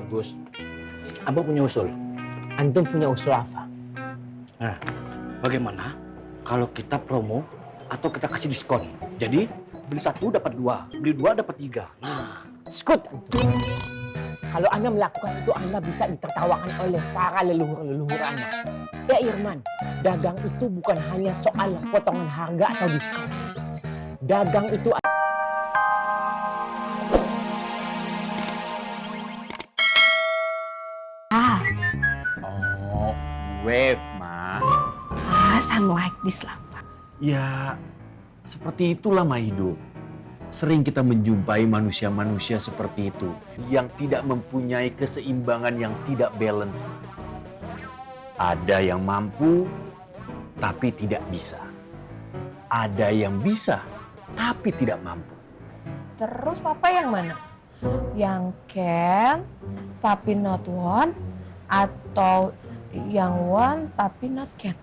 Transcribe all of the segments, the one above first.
Gus, Abang punya usul. Antum punya usul apa? Nah, bagaimana kalau kita promo atau kita kasih diskon? Jadi beli satu dapat dua, beli dua dapat tiga. Nah, Skut antum. Kalau Anda melakukan itu, Anda bisa ditertawakan oleh para leluhur-leluhur Anda. Ya Irman, dagang itu bukan hanya soal potongan harga atau diskon. Dagang itu Oh, wave, Ma. Some like this lah, Pak. Ya, seperti itulah Ma hidup. Sering kita menjumpai manusia-manusia seperti itu yang tidak mempunyai keseimbangan yang tidak balance. Ada yang mampu tapi tidak bisa. Ada yang bisa tapi tidak mampu. Terus Papa yang mana? Yang can tapi not want, atau yang want tapi not can?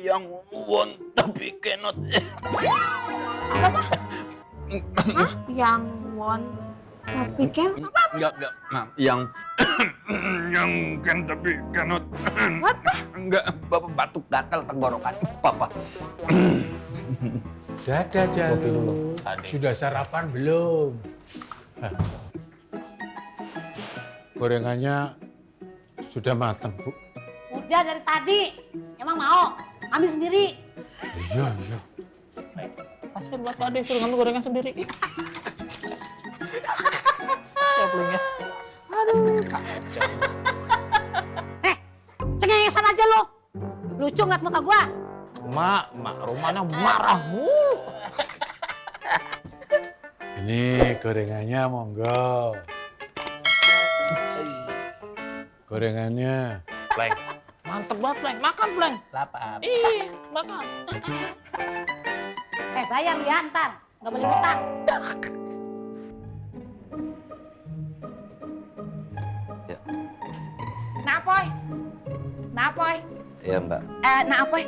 Yang want tapi cannot. Hah? Yang want tapi can? Apa? Enggak, Mam. Yang can tapi cannot. What? Enggak, Bapak batuk gatal tenggorokan Papa. Dadah Jalu. Sudah sarapan belum? Hah. Gorengannya sudah matang, Bu. Udah dari tadi. Emang mau? Ambil sendiri. Iya. kasihan buat Ade, suruh ngambil gorengan sendiri. Coplingnya. Aduh, kacau. Cengengesan aja lo. Lucu ngeliat muka gua. Mak rumahnya marah mulu. Ini gorengannya monggo. Gorengannya. Pleng. Mantep banget, Pleng. Makan, Pleng. lapar. Ih, makan. Bayar lu ya ntar. Nggak boleh utang. Ya. Napoy. Napoy. Iya, Mbak. Napoy.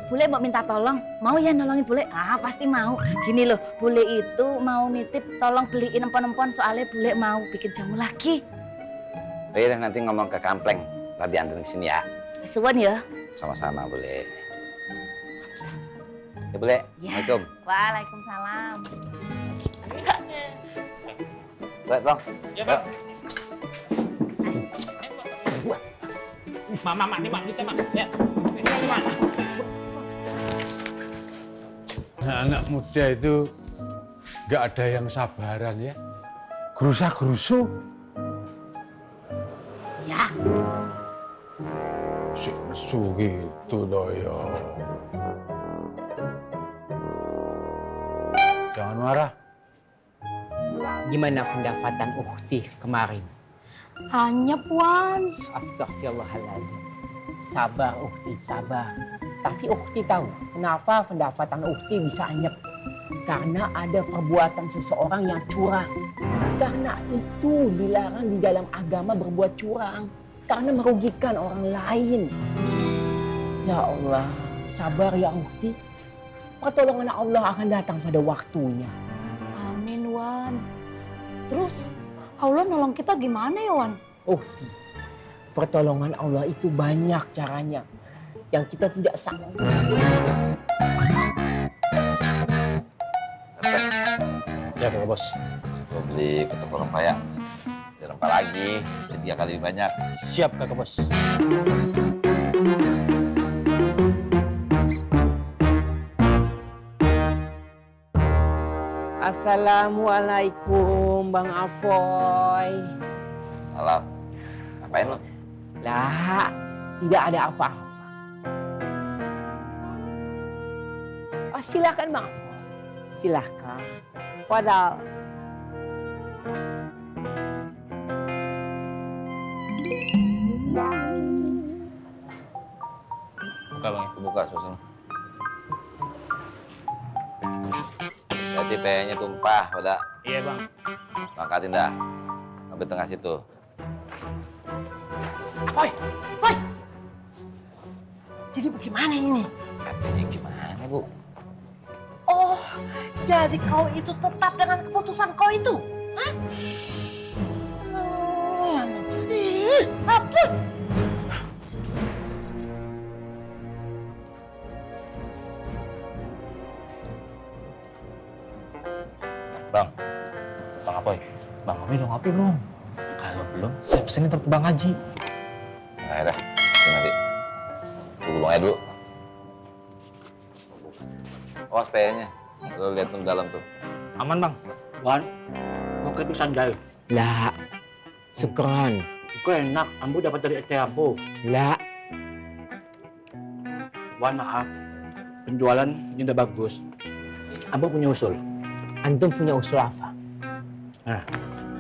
Bule mau minta tolong. Mau ya nolongin Bule? Ah, pasti mau. Gini loh, Bule itu mau nitip tolong beliin empon-empon soalnya Bule mau bikin jamu lagi. Oh iya, nanti ngomong ke Kampleng. Tadi anterin ke sini ya. Suwun ya. Sama-sama, boleh. Ya, boleh. Ya. Assalamualaikum. Waalaikumsalam. Boleh, Bang. Ya, Bang. Mak, nih, Mak. Bisa, Mak. Ya. Kasih, Mak. Anak muda itu nggak ada yang sabaran ya. Gerusa-gerusu. Ya. Nesu gitu loh ya. Jangan marah. Gimana pendapatan Ukhti kemarin? Hanya Puan. Astagfirullahaladzim. Sabar Ukhti, sabar. Tapi Ukhti tahu kenapa pendapatan Ukhti bisa anyep. Karena ada perbuatan seseorang yang curang. Karena itu dilarang di dalam agama berbuat curang. Karena merugikan orang lain. Ya Allah, sabar ya Ukhti. Pertolongan Allah akan datang pada waktunya. Amin, Wan. Terus Allah nolong kita gimana ya, Wan? Ukhti, pertolongan Allah itu banyak caranya yang kita tidak sanggup. Ya, Pak Bos. Gue beli ke toko rempah ya. Beli rempah lagi, beli 3 kali lebih banyak. Siap, Kakak Bos. Assalamualaikum Bang Afoy. Salam. Ngapain lo? Lah, tidak ada apa-apa. Oh, silakan Bang Afoy. Silakan. Fadal. Buka, Bang. Buka suasana. Jadi peyanya tumpah pada. Iya, Bang. Angkatin dah. Ambil tengah situ. Afoy, Afoy. Jadi bagaimana ini? Katanya gimana, Bu? Oh, jadi kau itu tetap dengan keputusan kau itu? Bang, Bang Apoy. Bang Apoy udah ngopi belum? Kalau belum, saya pesenin ke Bang Haji. Nah, dah. Ini nanti. Tunggu Bang Ed dulu. Awas PE-nya. Lo lihat tuh dalam tuh. Aman, Bang. Wan, mau ke Sanjay. La, syukron. Itu enak, ambo dapat dari ET Ambo. La, Wan, maaf. Penjualan ini udah bagus. Ambo punya usul. antum punya usul apa? Nah,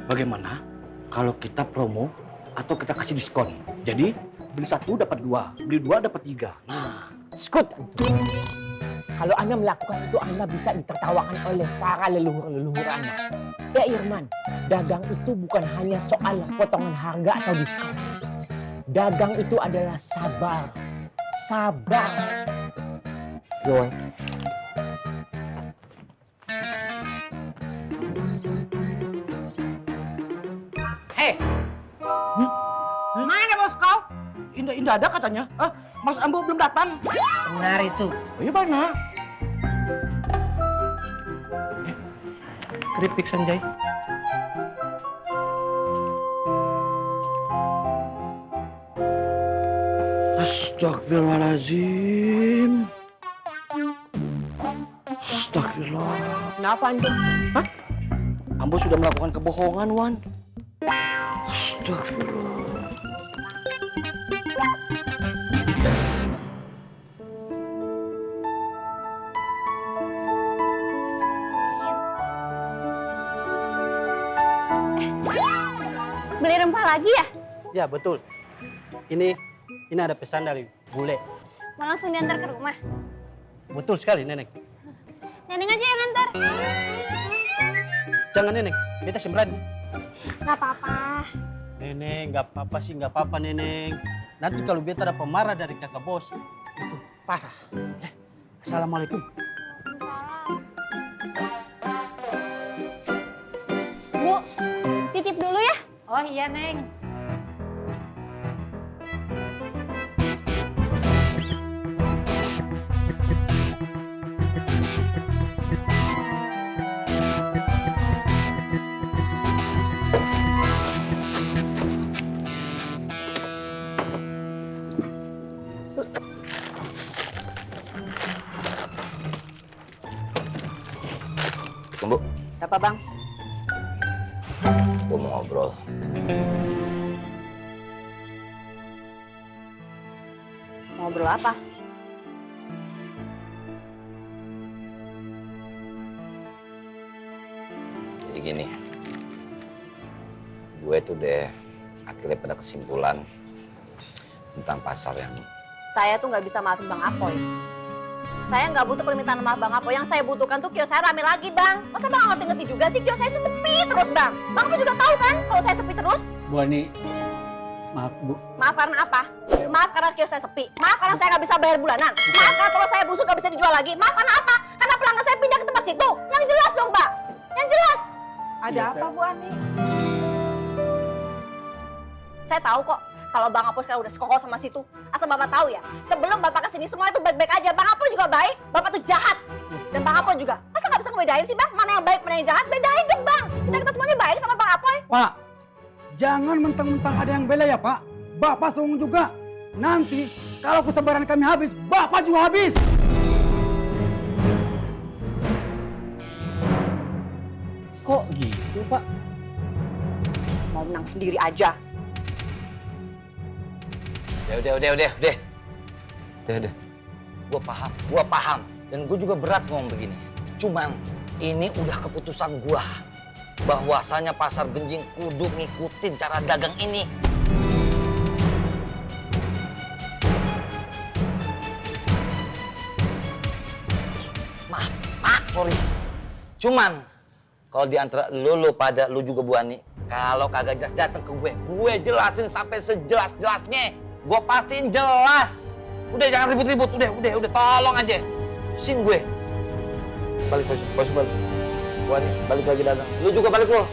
bagaimana kalau kita promo atau kita kasih diskon? Jadi, beli satu dapat dua, beli dua dapat tiga. Nah, Skut antum. Kalau Anda melakukan itu, Anda bisa ditertawakan oleh para leluhur-leluhur Anda. Ya Irman, dagang itu bukan hanya soal potongan harga atau diskon. Dagang itu adalah sabar. Sabar. Yo. Mana bos kau? indah ada katanya. Mas Ambo belum datang. Benar itu. Oh iya mana? Keripik Sanjay. Astagfirullahaladzim. Astagfirullah. Kenapa antum? Ambo sudah melakukan kebohongan, Wan. Astagfirullah. Beli rempah lagi ya? Ya betul. Ini ada pesan dari bule. Mau langsung diantar ke rumah? Betul sekali Nenek. Neneng aja yang antar. Jangan Nenek, beta sembrani. Gak apa-apa. Nenek, nggak apa-apa sih, nggak apa-apa Nenek. Nanti kalau beta dapat marah dari kakak bos, itu parah. Assalamualaikum. Bu, titip dulu ya. Oh iya Neng. Tunggu, Apa bang? gue mau ngobrol. Ngobrol apa? Jadi gini, gue tuh deh akhirnya pada kesimpulan tentang pasar yang Saya tuh nggak bisa maafin Bang Apoy. Saya nggak butuh permintaan maaf Bang Apoy. Yang saya butuhkan tuh kios saya rame lagi Bang. Masa Bang nggak ngerti juga sih kios saya itu sepi terus Bang. Bang Apoy juga tahu kan kalau saya sepi terus. Bu Ani, maaf Bu. Maaf karena apa? Maaf karena kios saya sepi. Maaf karena saya nggak bisa bayar bulanan. Maaf karena kalau saya busuk nggak bisa dijual lagi. Maaf karena apa? Karena pelanggan saya pindah ke tempat situ. Yang jelas dong Mbak. Yang jelas. Ada apa Bu Ani? Saya tahu kok kalau Bang Apoy sekarang udah sekongkol sama situ. Asal Bapak tahu ya, sebelum Bapak kesini semua itu baik-baik aja. Bang Apoy juga baik, Bapak tuh jahat. Dan Bang Apoy juga. Masa nggak bisa ngebedain sih Bang? Mana yang baik, mana yang jahat? Bedain dong Bang. Kita semuanya baik sama Bang Apoy. Pak, jangan mentang-mentang ada yang bela ya Pak. Bapak songong juga. Nanti kalau kesabaran kami habis, Bapak juga habis. Kok gitu Pak? Mau menang sendiri aja. Udah. Gua paham. Dan gue juga berat ngomong begini. Cuman ini udah keputusan gua. Bahwasanya pasar Genjing kudu ngikutin cara dagang ini. Maaf, sorry. Cuman kalau di antara lu pada lu juga Bu Ani, kalau kagak jelas datang ke gue jelasin sampai sejelas-jelasnya. Gue pastiin jelas. Udah jangan ribut-ribut, udah tolong aja. Pusing gue. Balik. Bu Ani, balik lagi dagang. Lu juga balik lu.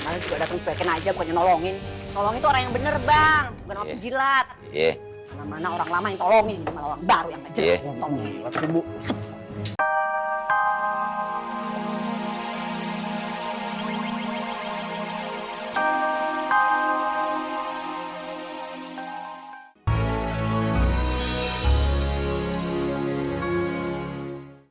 Kalian juga datang cuekin aja, bukannya nolongin. Nolongin itu orang yang bener, Bang. Bukan orang penjilat. Iya. Mana-mana orang lama yang tolongin, malah orang baru yang nggak jelas. Iya. Tolongin.